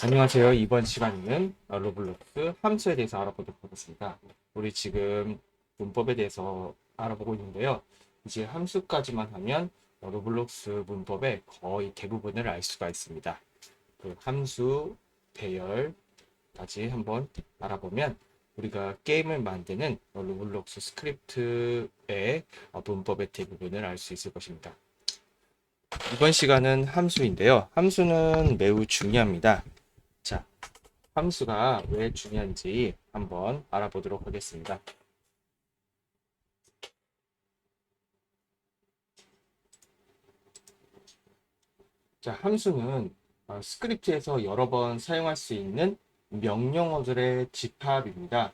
안녕하세요. 이번 시간에는 로블록스 함수에 대해서 알아보도록 하겠습니다. 우리 지금 문법에 대해서 알아보고 있는데요. 이제 함수까지만 하면 로블록스 문법의 거의 대부분을 알 수가 있습니다. 그 함수, 배열까지 한번 알아보면 우리가 게임을 만드는 로블록스 스크립트의 문법의 대부분을 알 수 있을 것입니다. 이번 시간은 함수인데요. 함수는 매우 중요합니다. 자, 함수가 왜 중요한지 한번 알아보도록 하겠습니다. 자, 함수는 스크립트에서 여러 번 사용할 수 있는 명령어들의 집합입니다.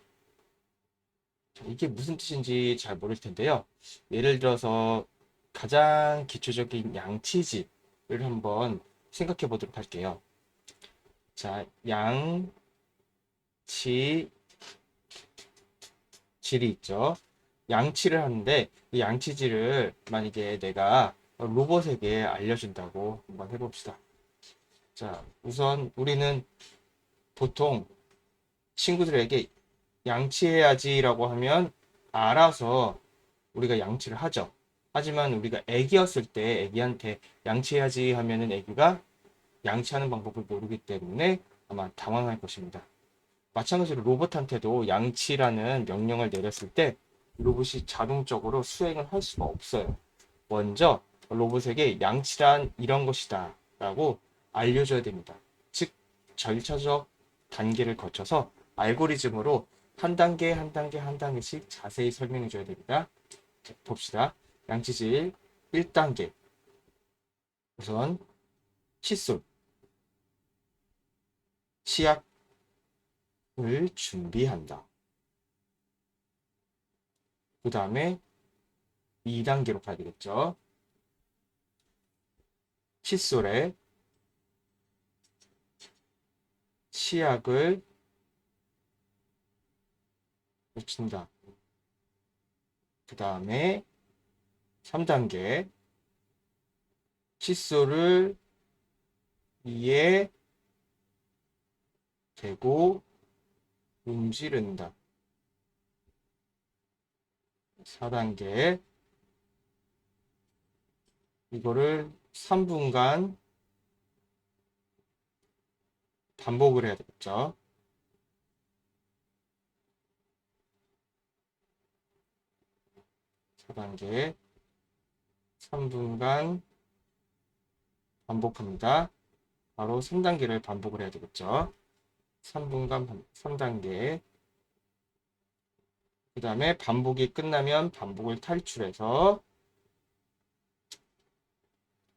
자, 이게 무슨 뜻인지 잘 모를 텐데요. 예를 들어서 가장 기초적인 양치집을 한번 생각해 보도록 할게요. 자, 양치질이 있죠. 양치를 하는데 이 양치질을 만약에 내가 로봇에게 알려준다고 한번 해봅시다. 자, 우선 우리는 보통 친구들에게 양치해야지라고 하면 알아서 우리가 양치를 하죠. 하지만 우리가 애기였을 때 애기한테 양치해야지 하면은 애기가 양치하는 방법을 모르기 때문에 아마 당황할 것입니다. 마찬가지로 로봇한테도 양치라는 명령을 내렸을 때 로봇이 자동적으로 수행을 할 수가 없어요. 먼저 로봇에게 양치란 이런 것이다 라고 알려줘야 됩니다. 즉, 절차적 단계를 거쳐서 알고리즘으로 한 단계 한 단계 한 단계씩 자세히 설명해 줘야 됩니다. 자, 봅시다. 양치질 1단계. 우선 칫솔, 치약을 준비한다. 그 다음에 2단계로 가야 되겠죠. 칫솔에 치약을 묻힌다. 그 다음에 3단계 칫솔을 위에 대고 문지른다. 4단계 이거를 3분간 반복을 해야 되겠죠. 4단계 3분간 반복합니다. 바로 3단계를 반복을 해야 되겠죠. 3분간 3단계 그 다음에 반복이 끝나면 반복을 탈출해서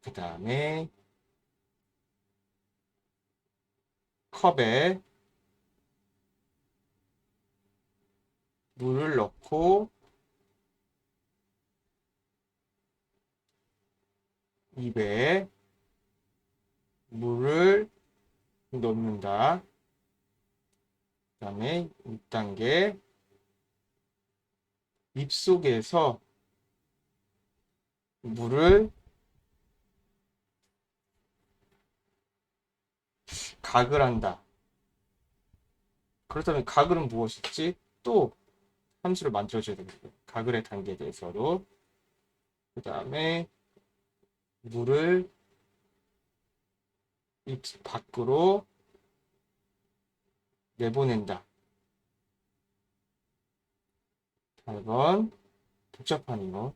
그 다음에 컵에 물을 넣고 입에 물을 넣는다. 그 다음에 6단계 입속에서 물을 가글 한다. 그렇다면 가글은 무엇일지 또 함수를 만들어줘야 됩니다. 가글의 단계에 대해서도. 그 다음에 물을 입 밖으로 내보낸다. 8번 복잡하네요.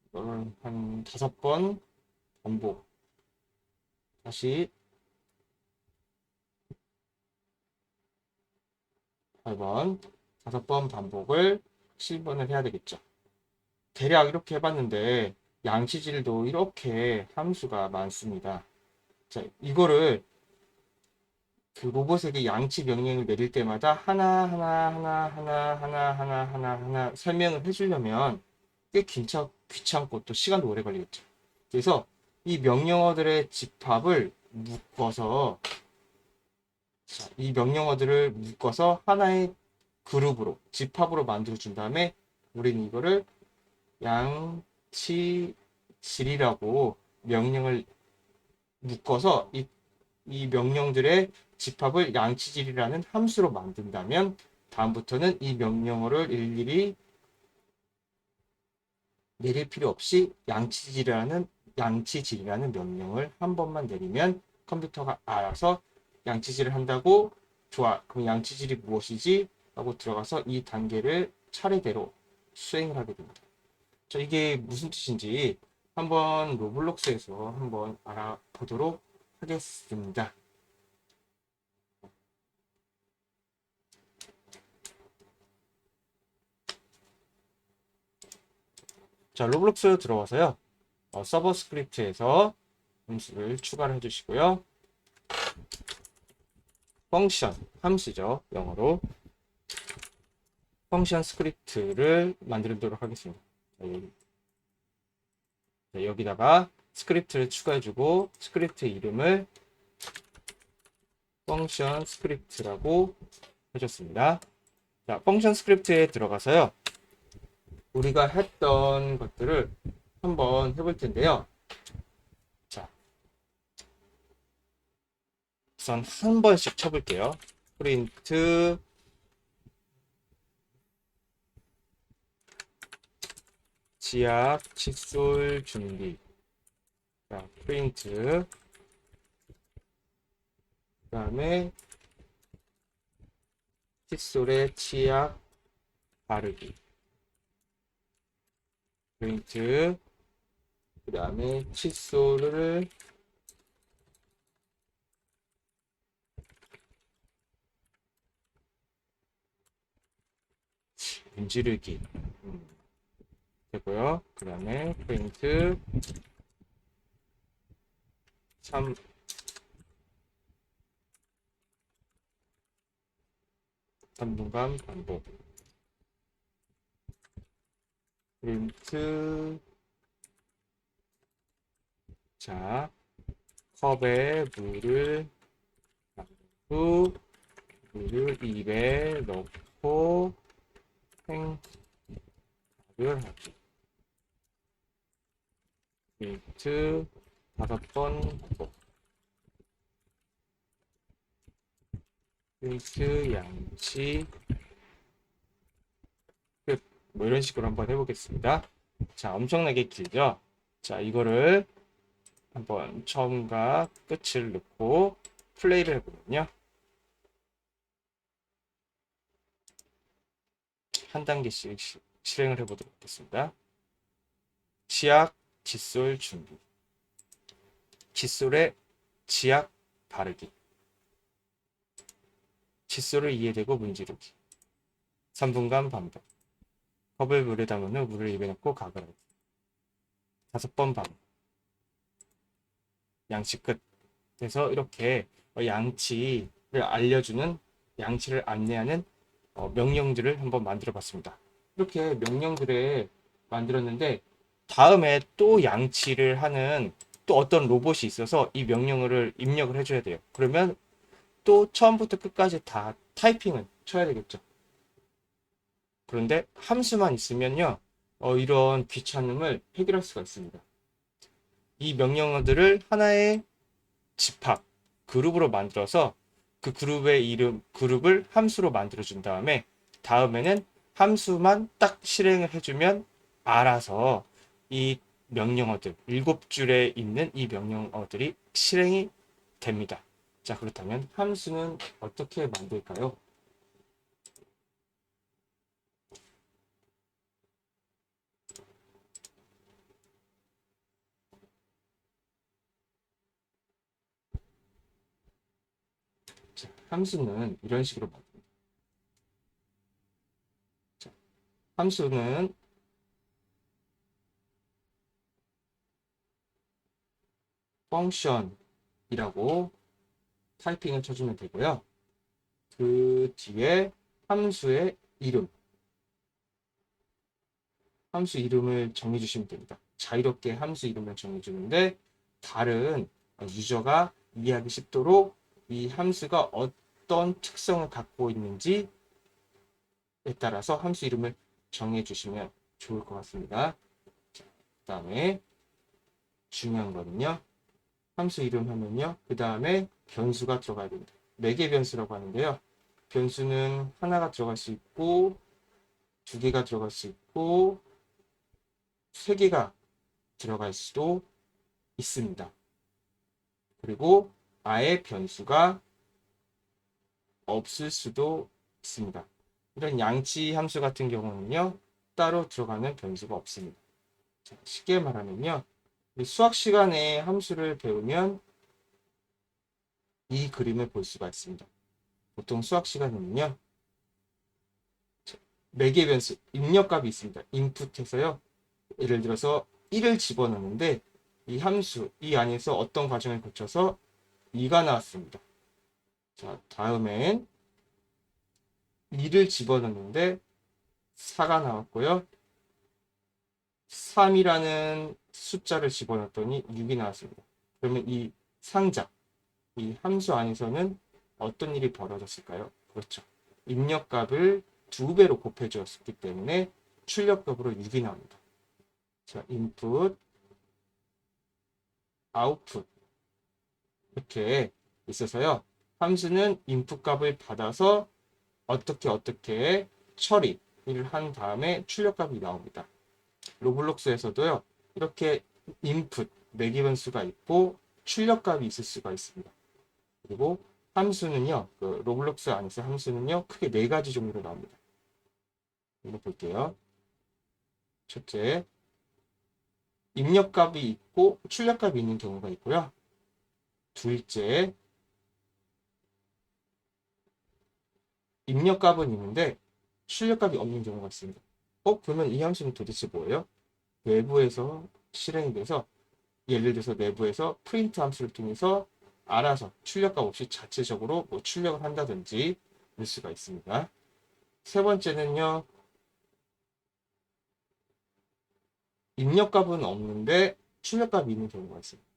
이걸 한 5번 반복. 다시 8번 5번 반복을 7번을 해야 되겠죠. 대략 이렇게 해봤는데 양치질도 이렇게 함수가 많습니다. 자, 이거를 그 로봇에게 양치 명령을 내릴 때마다 하나 설명을 해주려면 꽤 귀찮고 또 시간도 오래 걸리겠죠. 그래서 이 명령어들의 집합을 묶어서 이 명령어들을 묶어서 하나의 그룹으로 집합으로 만들어 준 다음에 우리는 이거를 양치질이라고 명령을 묶어서 이 이 명령들의 집합을 양치질이라는 함수로 만든다면 다음부터는 이 명령어를 일일이 내릴 필요 없이 양치질이라는 명령을 한 번만 내리면 컴퓨터가 알아서 양치질을 한다고. 좋아. 그럼 양치질이 무엇이지? 하고 들어가서 이 단계를 차례대로 수행을 하게 됩니다. 자, 이게 무슨 뜻인지 한번 로블록스에서 한번 알아보도록 하겠습니다. 자, 로블록스 들어와서요. 서버 스크립트에서 함수를 추가를 해주시고요. 펑션, 함수죠. 영어로. 펑션 스크립트를 만들도록 하겠습니다. 여기다가 스크립트를 추가해주고 스크립트 이름을 펑션 스크립트라고 해줬습니다. 자, 펑션 스크립트에 들어가서요. 우리가 했던 것들을 한번 해볼 텐데요. 자, 우선 한 번씩 쳐볼게요. 프린트 지압 칫솔 준비. 자, 프린트. 그 다음에 칫솔의 치약 바르기. 프린트. 그 다음에 칫솔을 문지르기. 되고요. 그 다음에 프린트 3분간 반복. 프린트. 자, 컵에 물을 넣고 물을 입에 넣고 생각을 하기. 프린트 5번 반복. 프린트 양치. 끝. 뭐 이런 식으로 한번 해보겠습니다. 자, 엄청나게 길죠? 자, 이거를 한번 처음과 끝을 넣고 플레이를 해보면요. 한 단계씩 실행을 해보도록 하겠습니다. 치약 칫솔 준비. 칫솔에 치약 바르기. 칫솔을 이에 대고 문지르기. 3분간 반복. 컵을 물에 담은 후 물을 입에 넣고 가글하기. 5번 반복. 양치 끝. 그래서 이렇게 양치를 알려주는, 양치를 안내하는 명령들을 한번 만들어 봤습니다. 이렇게 명령들을 만들었는데 다음에 또 양치를 하는 또 어떤 로봇이 있어서 이 명령어를 입력을 해줘야 돼요. 그러면 또 처음부터 끝까지 다 타이핑을 쳐야 되겠죠. 그런데 함수만 있으면요, 이런 귀찮음을 해결할 수가 있습니다. 이 명령어들을 하나의 집합, 그룹으로 만들어서 그 그룹의 이름, 그룹을 함수로 만들어준 다음에는 함수만 딱 실행을 해주면 알아서 이 명령어들, 7줄에 있는 이 명령어들이 실행이 됩니다. 자, 그렇다면 함수는 어떻게 만들까요? 자, 함수는 이런 식으로 만듭니다. 자, 함수는 펑션이라고 타이핑을 쳐주면 되고요. 그 뒤에 함수의 이름, 함수 이름을 정해주시면 됩니다. 자유롭게 함수 이름을 정해주는데 다른 유저가 이해하기 쉽도록 이 함수가 어떤 특성을 갖고 있는지에 따라서 함수 이름을 정해주시면 좋을 것 같습니다. 그 다음에 중요한 거는요. 함수 이름 하면요. 그 다음에 변수가 들어가야 됩니다. 매개 변수라고 하는데요. 변수는 하나가 들어갈 수 있고, 두 개가 들어갈 수 있고, 세 개가 들어갈 수도 있습니다. 그리고 아예 변수가 없을 수도 있습니다. 이런 양치 함수 같은 경우는요, 따로 들어가는 변수가 없습니다. 자, 쉽게 말하면요, 수학 시간에 함수를 배우면 이 그림을 볼 수가 있습니다. 보통 수학 시간에는요, 매개 변수, 입력값이 있습니다. 인풋해서요, 예를 들어서 1을 집어넣는데 이 함수, 이 안에서 어떤 과정을 거쳐서 2가 나왔습니다. 자, 다음엔 2를 집어넣는데 4가 나왔고요. 3이라는 숫자를 집어넣었더니 6이 나왔습니다. 그러면 이 상자, 이 함수 안에서는 어떤 일이 벌어졌을까요? 그렇죠. 입력값을 2배로 곱해주었기 때문에 출력값으로 6이 나옵니다. 자, 인풋, 아웃풋 이렇게 있어서요. 함수는 인풋 값을 받아서 어떻게 처리를 한 다음에 출력값이 나옵니다. 로블록스에서도요. 이렇게 인풋, 매개 변수가 있고 출력값이 있을 수가 있습니다. 그리고 함수는요. 그 로블록스 안에서 함수는요. 크게 네 가지 종류로 나옵니다. 한번 볼게요. 첫째, 입력값이 있고 출력값이 있는 경우가 있고요. 둘째, 입력값은 있는데 출력값이 없는 경우가 있습니다. 그러면 이 함수는 도대체 뭐예요? 외부에서 실행이 돼서 예를 들어서 내부에서 프린트 함수를 통해서 알아서 출력값 없이 자체적으로 뭐 출력을 한다든지 일 수가 있습니다. 세 번째는요. 입력값은 없는데 출력값이 있는 경우가 있습니다.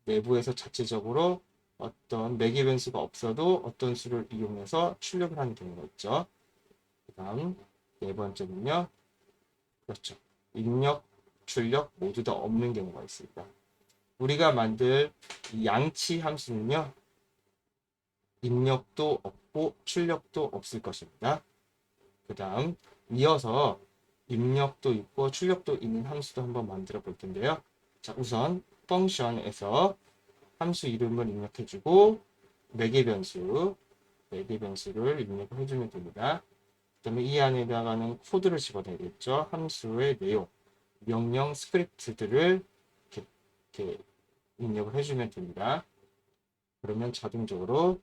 내부에서 자체적으로 어떤 매개 변수가 없어도 어떤 수를 이용해서 출력을 하는 경우가 있죠. 그 다음 네 번째는요. 그렇죠. 입력, 출력 모두 다 없는 경우가 있습니다. 우리가 만들 이 양치 함수는요. 입력도 없고 출력도 없을 것입니다. 그 다음 이어서 입력도 있고 출력도 있는 함수도 한번 만들어 볼 텐데요. 자, 우선 펑션에서 함수 이름을 입력해주고 매개 변수를 입력을 해주면 됩니다. 그 다음에 이 안에 나가는 코드를 집어넣어야겠죠. 함수의 내용, 명령 스크립트들을 이렇게 입력을 해주면 됩니다. 그러면 자동적으로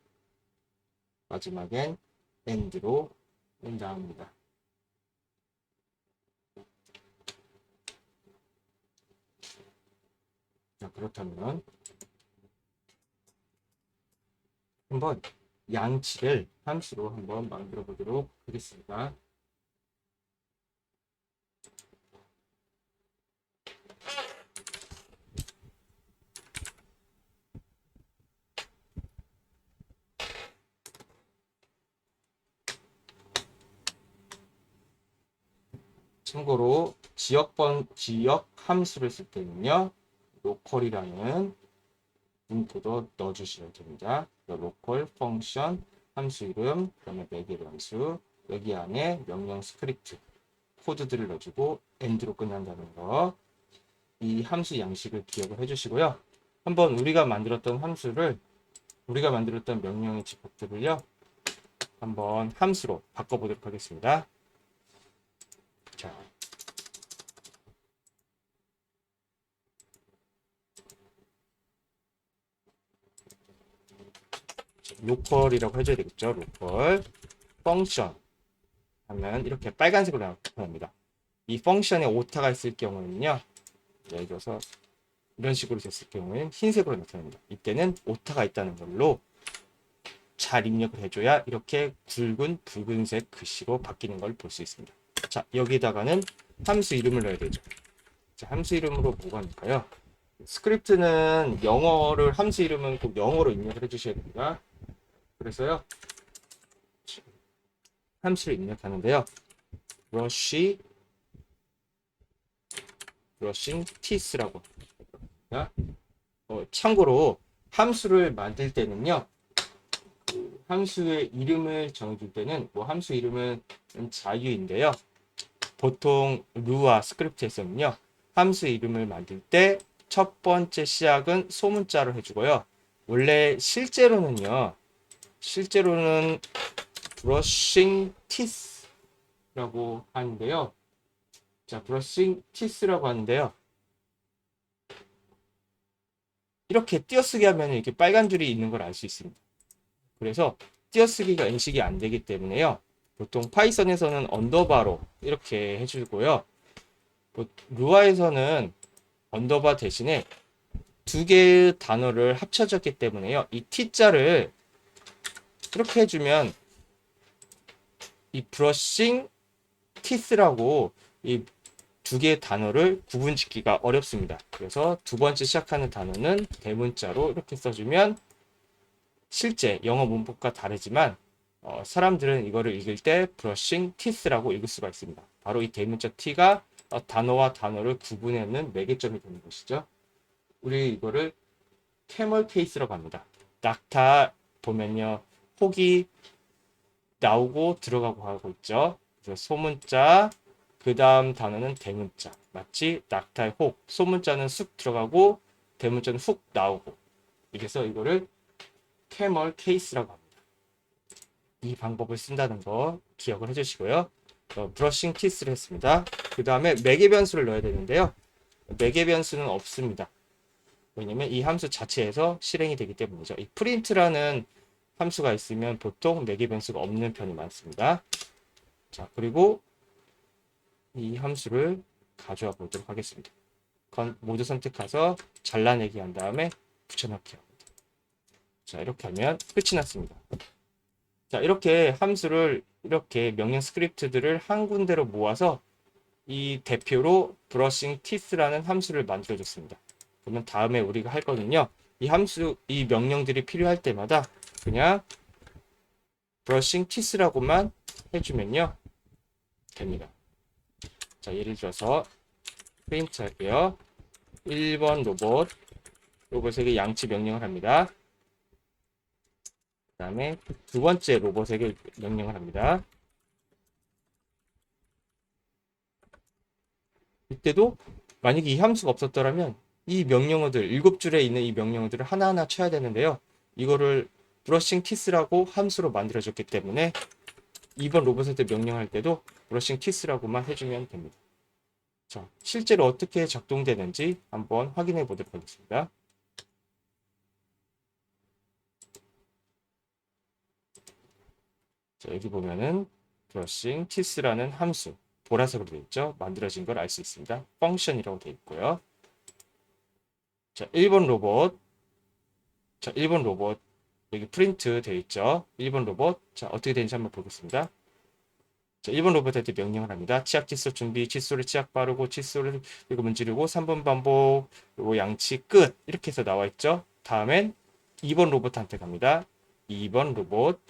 마지막엔 end로 나옵니다. 자, 그렇다면 한번 양치를 함수로 한번 만들어 보도록 하겠습니다. 참고로 지역 함수를 쓸 때는요. 로컬이라는 문구도 넣어주시면 됩니다. 로컬 펑션 함수 이름, 그다음에 매개 변수, 여기 안에 명령 스크립트 코드들을 넣어주고 end로 끝난다는 거, 이 함수 양식을 기억을 해주시고요. 한번 우리가 만들었던 명령의 집합들을요. 한번 함수로 바꿔보도록 하겠습니다. 자, 로컬이라고 해줘야 되겠죠. 로컬 펑션 하면 이렇게 빨간색으로 나타납니다. 이 펑션에 오타가 있을 경우는요. 예를 들어서 이런 식으로 됐을 경우에는 흰색으로 나타납니다. 이때는 오타가 있다는 걸로 잘 입력을 해줘야 이렇게 굵은 붉은색 글씨로 바뀌는 걸 볼 수 있습니다. 자, 여기다가는 함수 이름을 넣어야 되죠. 자, 함수 이름으로 뭐가 있을까요? 스크립트는 영어를 함수 이름은 꼭 영어로 입력을 해주셔야 됩니다. 그래서요 함수를 입력하는데요. brushing teeth라고 합니다. 참고로 함수를 만들 때는요, 함수의 이름을 정해줄 때는 뭐 함수 이름은 자유인데요. 보통 루와 스크립트에서는요, 함수 이름을 만들 때 첫 번째 시작은 소문자로 해주고요. 원래 실제로는 brushing teeth라고 하는데요. 자, brushing teeth라고 하는데요. 이렇게 띄어쓰기 하면 이렇게 빨간 줄이 있는 걸 알 수 있습니다. 그래서 띄어쓰기가 인식이 안 되기 때문에요. 보통 파이썬에서는 언더바로 이렇게 해주고요. 루아에서는 언더바 대신에 두 개의 단어를 합쳐졌기 때문에요. 이 T자를 이렇게 해주면 이 brushing teeth라고 이 두 개의 단어를 구분짓기가 어렵습니다. 그래서 두 번째 시작하는 단어는 대문자로 이렇게 써주면 실제 영어 문법과 다르지만 사람들은 이거를 읽을 때 brushing teeth라고 읽을 수가 있습니다. 바로 이 대문자 T가 단어와 단어를 구분하는 매개점이 되는 것이죠. 우리 이거를 camel case라고 합니다. 낙타 보면요, 혹이 나오고 들어가고 하고 있죠. 그래서 소문자, 그 다음 단어는 대문자. 마치 낙타의 혹, 소문자는 쑥 들어가고 대문자는 훅 나오고. 그래서 이거를 camel case라고 합니다. 이 방법을 쓴다는 거 기억을 해주시고요. 브러싱 키스를 했습니다. 그 다음에 매개 변수를 넣어야 되는데요. 매개 변수는 없습니다. 왜냐면 이 함수 자체에서 실행이 되기 때문이죠. 이 print라는 함수가 있으면 보통 매개 변수가 없는 편이 많습니다. 자, 그리고 이 함수를 가져와 보도록 하겠습니다. 모두 선택해서 잘라내기 한 다음에 붙여넣기 합니다. 자, 이렇게 하면 끝이 났습니다. 자, 이렇게 함수를 이렇게 명령 스크립트들을 한 군데로 모아서 이 대표로 brushing teeth라는 함수를 만들어 줬습니다. 그러면 다음에 우리가 할 거는요, 이 명령들이 필요할 때마다 그냥 brushing teeth라고만 해주면요 됩니다. 자, 예를 들어서 프린트 할게요. 1번 로봇에게 양치 명령을 합니다. 그 다음에 두 번째 로봇에게 명령을 합니다. 이때도 만약에 이 함수가 없었더라면 이 명령어들 7줄에 있는 이 명령어들을 하나하나 쳐야 되는데요. 이거를 브러싱 티스라고 함수로 만들어줬기 때문에 2번 로봇한테 명령할 때도 브러싱 티스라고만 해주면 됩니다. 자, 실제로 어떻게 작동되는지 한번 확인해 보도록 하겠습니다. 자, 여기 보면은 브러싱 티스라는 함수 보라색으로 되어 있죠. 만들어진 걸 알 수 있습니다. 펑션이라고 되어 있고요. 자, 1번 로봇. 자, 1번 로봇. 여기 프린트 되어 있죠. 1번 로봇. 자, 어떻게 되는지 한번 보겠습니다. 자, 1번 로봇한테 명령을 합니다. 치약 칫솔 준비, 칫솔에 치약 바르고, 칫솔을 그리고 문지르고, 3번 반복, 그리고 양치 끝. 이렇게 해서 나와 있죠. 다음엔 2번 로봇한테 갑니다. 2번 로봇.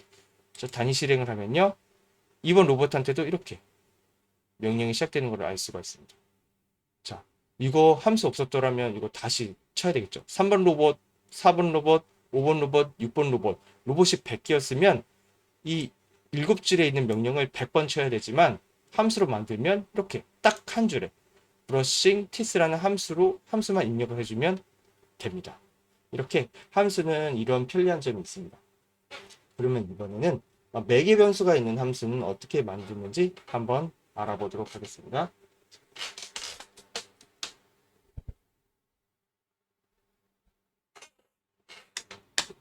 자, 단위 실행을 하면요. 2번 로봇한테도 이렇게 명령이 시작되는 걸 알 수가 있습니다. 자, 이거 함수 없었더라면 이거 다시 쳐야 되겠죠. 3번 로봇, 4번 로봇, 5번 로봇, 6번 로봇. 로봇이 100개였으면 이 7줄에 있는 명령을 100번 쳐야 되지만 함수로 만들면 이렇게 딱 한 줄에 brushing teeth라는 함수만 입력을 해주면 됩니다. 이렇게 함수는 이런 편리한 점이 있습니다. 그러면 이번에는 매개 변수가 있는 함수는 어떻게 만드는지 한번 알아보도록 하겠습니다.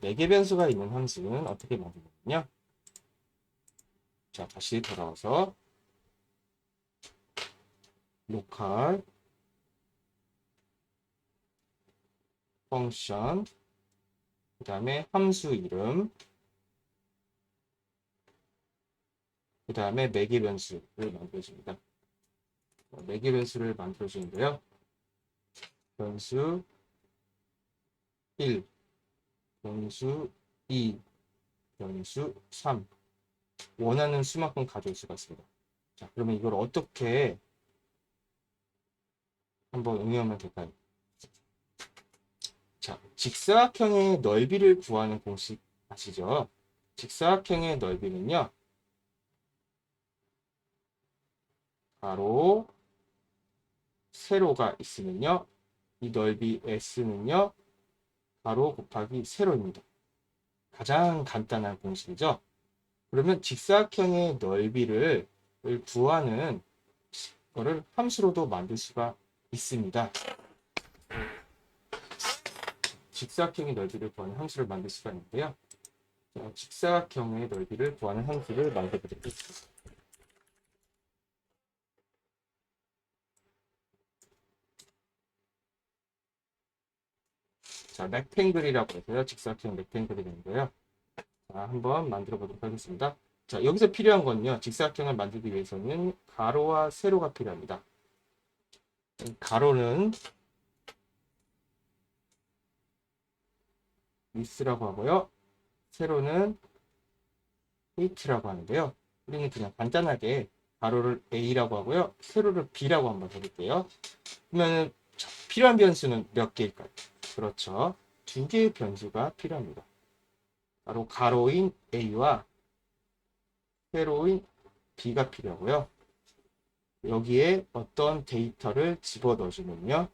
매개 변수가 있는 함수는 어떻게 만드느냐? 자, 다시 돌아와서 local 펑션, 그 다음에 함수 이름, 그 다음에 매개 변수를 만들어줍니다. 매개 변수를 만들어주는데요. 변수 1, 변수 2, 변수 3. 원하는 수만큼 가져올 수가 있습니다. 자, 그러면 이걸 어떻게 한번 응용하면 될까요? 자, 직사각형의 넓이를 구하는 공식 아시죠? 직사각형의 넓이는요, 가로, 세로가 있으면요, 이 넓이 S는요, 가로 곱하기 세로입니다. 가장 간단한 공식이죠. 그러면 직사각형의 넓이를 구하는 거를 함수로도 만들 수가 있습니다. 직사각형의 넓이를 구하는 함수를 만들 수가 있는데요. 자, 직사각형의 넓이를 구하는 함수를 만들어 드리겠습니다. 자, 렉탱글이라고 해서요. 직사각형 렉탱글이 되는데요. 자, 한번 만들어 보도록 하겠습니다. 자, 여기서 필요한 건요. 직사각형을 만들기 위해서는 가로와 세로가 필요합니다. 가로는 위스라고 하고요. 세로는 h라고 하는데요. 우리는 그냥 간단하게 가로를 a라고 하고요. 세로를 b라고 한번 해볼게요. 그러면 필요한 변수는 몇 개일까요? 그렇죠. 두 개의 변수가 필요합니다. 바로 가로인 a와 세로인 b가 필요하고요. 여기에 어떤 데이터를 집어넣어주면요.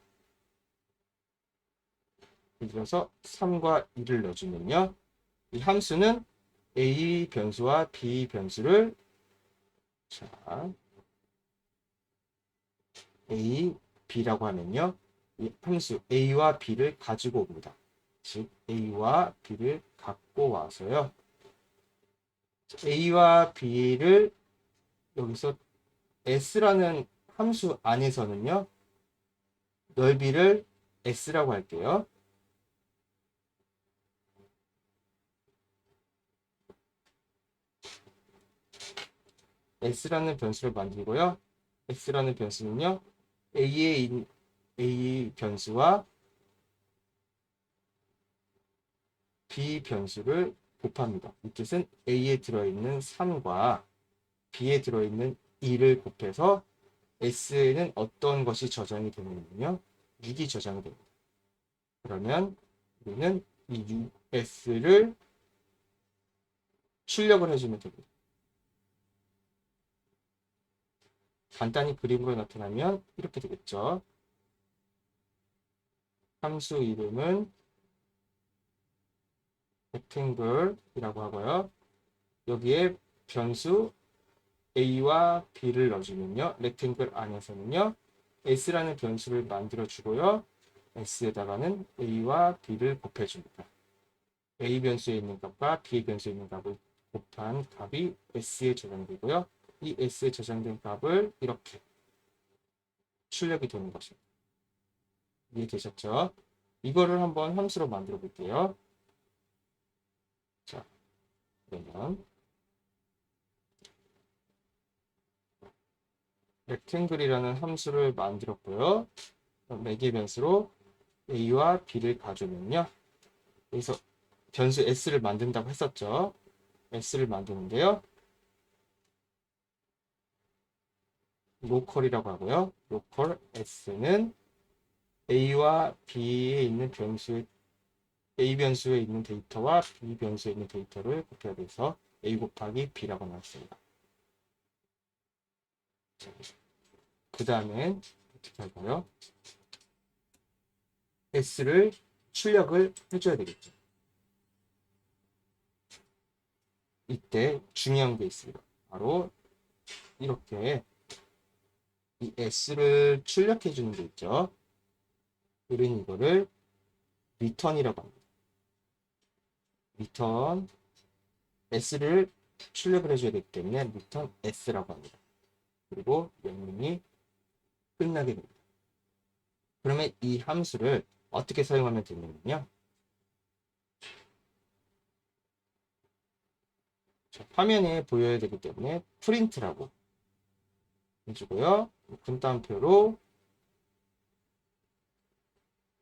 예를 들어서 3과 2를 넣어주면요. 이 함수는 a 변수와 b 변수를 자, a, b라고 하면요. 이 함수 a와 b를 가지고 옵니다. 즉 a와 b를 갖고 와서요. a와 b를 여기서 s라는 함수 안에서는요. 넓이를 s라고 할게요. s라는 변수를 만들고요. s라는 변수는요. a 변수와 b 변수를 곱합니다. 이 뜻은 a에 들어있는 3과 b에 들어있는 2를 곱해서 s에는 어떤 것이 저장이 되느냐면요. 6이 저장이 됩니다. 그러면 우리는 이 s를 출력을 해주면 됩니다. 간단히 그림으로 나타나면 이렇게 되겠죠. 함수 이름은 rectangle이라고 하고요. 여기에 변수 a와 b를 넣어주면요. rectangle 안에서는요. s라는 변수를 만들어 주고요. s에다가는 a와 b를 곱해줍니다. a 변수에 있는 값과 b 변수에 있는 값을 곱한 값이 s에 저장되고요. 이 s에 저장된 값을 이렇게 출력이 되는 것입니다. 이해되셨죠? 이거를 한번 함수로 만들어 볼게요. 자, 그러면 rectangle이라는 함수를 만들었고요. 매개 변수로 a와 b를 가져오면요. 여기서 변수 s를 만든다고 했었죠. s를 만드는데요. 로컬이라고 하고요. 로컬 s는 a와 b에 있는 변수의 a 변수에 있는 데이터와 b 변수에 있는 데이터를 곱해야 돼서 a 곱하기 b라고 나왔습니다. 그 다음에 어떻게 할까요? s를 출력을 해줘야 되겠죠. 이때 중요한 게 있습니다. 바로 이렇게 이 s를 출력해 주는 게 있죠. 우리는 이거를 return이라고 합니다. return s를 출력을 해줘야 되기 때문에 return s라고 합니다. 그리고 명령이 끝나게 됩니다. 그러면 이 함수를 어떻게 사용하면 되냐면요. 화면에 보여야 되기 때문에 프린트라고 해주고요. 분단표로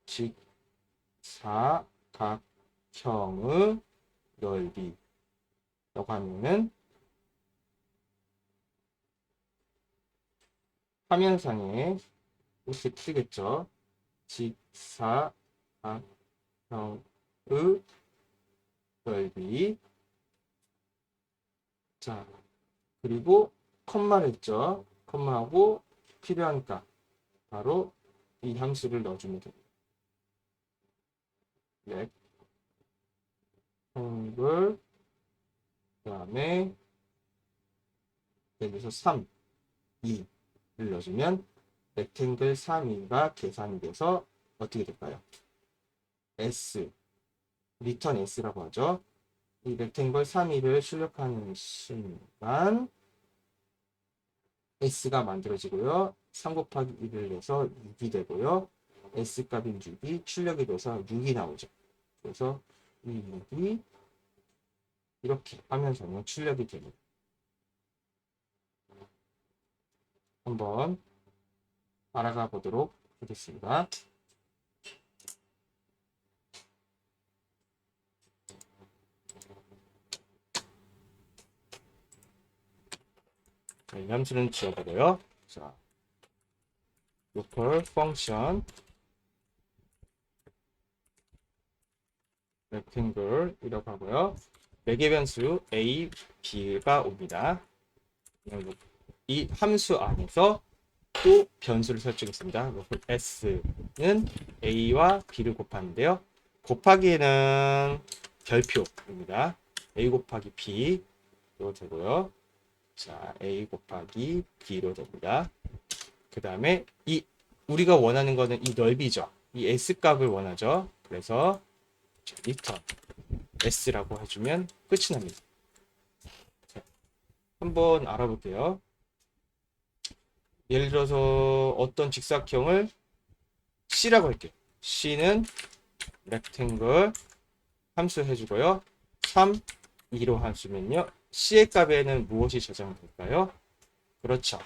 직사각형의 넓이라고 하면은 화면상에 이렇게 뜨겠죠. 직사각형의 형의 넓이. 자, 그리고 컴마를 했죠. 컴마하고 필요한 값. 바로 이 함수를 넣어주면 됩니다. 렉탱글, 그 다음에 여기서 3, 2를 넣어주면 렉탱글 3, 2가 계산이 돼서 어떻게 될까요? S, 리턴 S라고 하죠. 이 렉탱글 3, 2를 출력하는 순간 S가 만들어지고요. 3 곱하기 1을 내서 6이 되고요. S 값인 6이 출력이 돼서 6이 나오죠. 그래서 이 6이 이렇게 하면서는 출력이 됩니다. 한번 알아가 보도록 하겠습니다. 이 함수는 지워보고요. 자, local function rectangle 이라고 하고요. 4개 변수 a, b가 옵니다. 이 함수 안에서 또 변수를 설정했습니다. local s는 a와 b를 곱하는데요. 곱하기는 별표입니다. a 곱하기 b로 되고요. 자, a 곱하기 b로 됩니다. 그 다음에 우리가 원하는 거는 이 넓이죠. 이 s 값을 원하죠. 그래서 리턴 s라고 해주면 끝이 납니다. 자, 한번 알아볼게요. 예를 들어서 어떤 직사각형을 C라고 할게요. C는 rectangle 함수 해주고요. 3, 2로 함수면요. C의 값에는 무엇이 저장될까요? 그렇죠.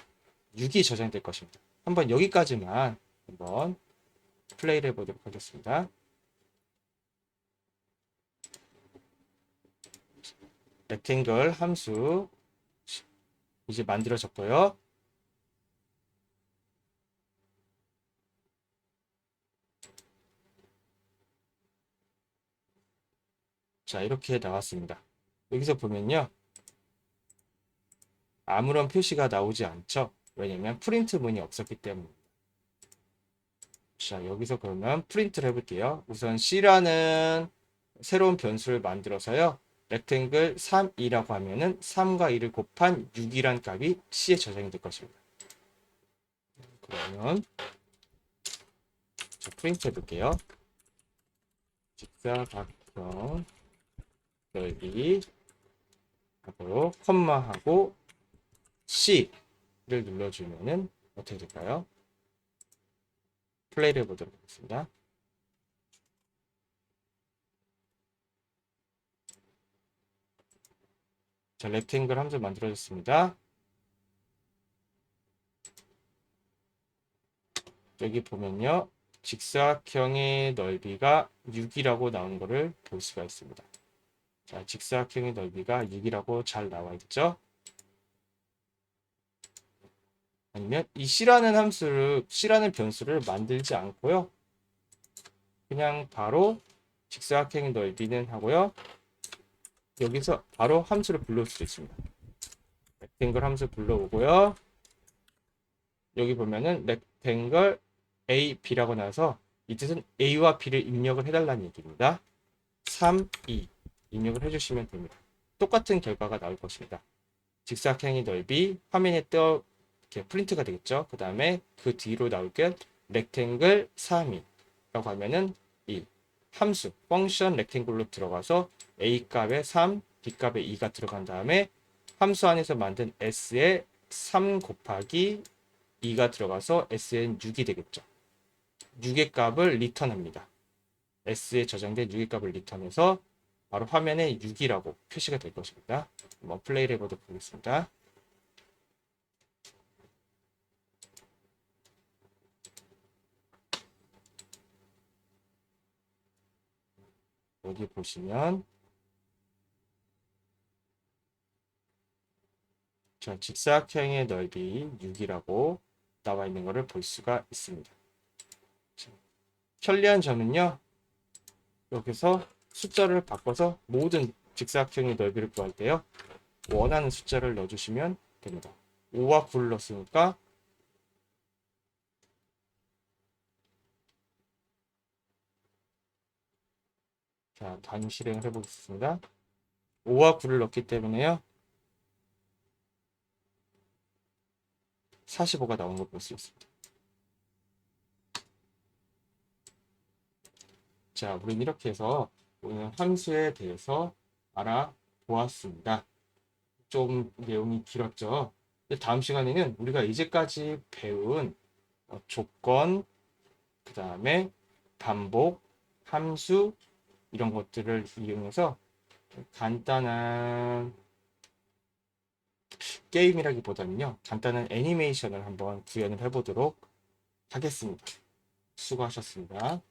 6이 저장될 것입니다. 한번 여기까지만 한번 플레이를 해보도록 하겠습니다. rectangle 함수 이제 만들어졌고요. 자, 이렇게 나왔습니다. 여기서 보면요. 아무런 표시가 나오지 않죠. 왜냐면 프린트 문이 없었기 때문에. 자, 여기서 그러면 프린트를 해볼게요. 우선 C라는 새로운 변수를 만들어서요. 렉탱글 3, 2라고 하면은 3과 2를 곱한 6이란 값이 C에 저장이 될 것입니다. 그러면 자, 프린트 해볼게요. 직사각형 넓이 하고 컴마하고 C를 눌러주면은 어떻게 될까요? 플레이를 해보도록 하겠습니다. 자, 렉탱글 함수 만들어졌습니다. 여기 보면요. 직사각형의 넓이가 6이라고 나온 것을 볼 수가 있습니다. 자, 직사각형의 넓이가 6이라고 잘 나와 있죠? 아니면 이 C라는 변수를 만들지 않고요. 그냥 바로 직사각형의 넓이는 하고요. 여기서 바로 함수를 불러올 수도 있습니다. 렉탱글 함수 불러오고요. 여기 보면은 렉탱글 A, B라고 나와서 이 뜻은 A와 B를 입력을 해달라는 얘기입니다. 3, 2 입력을 해주시면 됩니다. 똑같은 결과가 나올 것입니다. 직사각형의 넓이 화면에 떠 이렇게 프린트가 되겠죠. 그 다음에 그 뒤로 나올 게 렉탱글 3이라고 하면은 이 함수 펑션 렉탱글로 들어가서 a 값에 3, b 값에 2가 들어간 다음에 함수 안에서 만든 s에 3 곱하기 2가 들어가서 s엔 6이 되겠죠. 6의 값을 리턴합니다. s에 저장된 6의 값을 리턴해서 바로 화면에 6이라고 표시가 될 것입니다. 한번 플레이를 해보도록 하겠습니다. 여기 보시면 자, 직사각형의 넓이 6이라고 나와 있는 것을 볼 수가 있습니다. 편리한 점은요. 여기서 숫자를 바꿔서 모든 직사각형의 넓이를 구할 때요. 원하는 숫자를 넣어주시면 됩니다. 5와 9를 넣었으니까 자, 단위 실행을 해보겠습니다. 5와 9를 넣기 때문에요. 45가 나온 걸 볼 수 있습니다. 자, 우리는 이렇게 해서 오늘 함수에 대해서 알아보았습니다. 좀 내용이 길었죠. 다음 시간에는 우리가 이제까지 배운 조건, 그 다음에 반복, 함수 이런 것들을 이용해서 간단한 게임이라기보다는요, 간단한 애니메이션을 한번 구현을 해보도록 하겠습니다. 수고하셨습니다.